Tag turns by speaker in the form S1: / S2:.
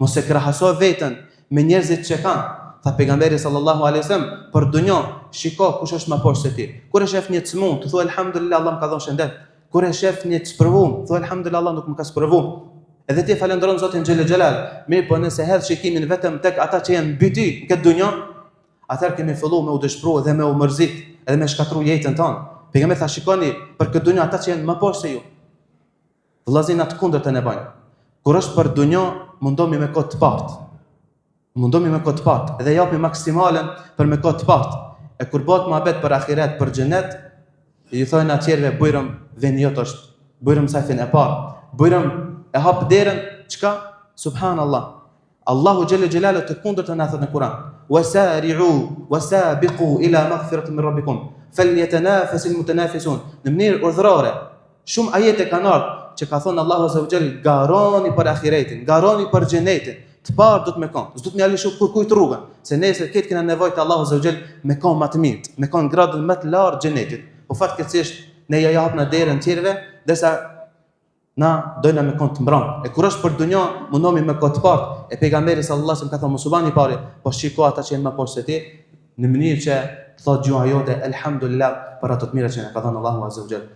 S1: Mos e krahaso veten me njerëzit që kanë. Tha pejgamberi sallallahu alaihi wasallam, për dunjë, shiko kush është më poshtë se ti. Kur e shef një çmund, të thuaj elhamdulillah, Allah më ka dhënë shëndet. Kur e shef një çprovum, thuaj elhamdulillah, Allah nuk më ka sprovuar. Edhe ti falendron Zotin xhelel xhelal. Mirë, po nëse hedh shikimin vetëm tek ata që janë mbi ty në këtë dunjë, atëherë kemi filluar me u dëshpëruar dhe me u mërzit, edhe me shkatru jetën tonë. Pejgamberi tha, shikoni për këtë dunjë ata që janë më poshtë se ju. Vëllazërin atë kundërtën e bajnë. Kur është për dunjë, mundomi me kohë të partë. Mundomi me kohë të partë dhe japi maksimalen për me kohë të partë. E kur bëhet muhabet për ahiret, për xhenet, i thonë atjerëve bujrëm veni jot është, bujrëm sajfin e parë, bujrëm e hap derën, çka? Subhanallah. Allahu xhelle xhelalu të kundërtën na thot në Kur'an: "Wasari'u wasabiqu ila maghfiratin min rabbikum falyatanafasil mutanafisun." Në mënyrë urdhërore, shumë ajete kanë ardhur që ka thonë Allahu azza wa jall, garoni për ahiretin, garoni për xhenetin. Të parë do të me konë, s'do të më alishu kërkujt rrugën, se nesër këtë kena nevojë të Allahu azza wa jall me konë më të mirë, me konë gradën më të lartë xhenetit. Po fatkeqësisht ne ja japna derën tjerëve, derisa na dojna me konë të mbron. E kur është për dunjë, mundomi me kohë të parë. E pejgamberi sallallahu alaihi wasallam ka thënë mos u bani parë, po shiko ata që janë më poshtë se ti, në mënyrë që thotë gjuha jote elhamdulillah për ato të mira që na ka dhënë Allahu azza wa jall.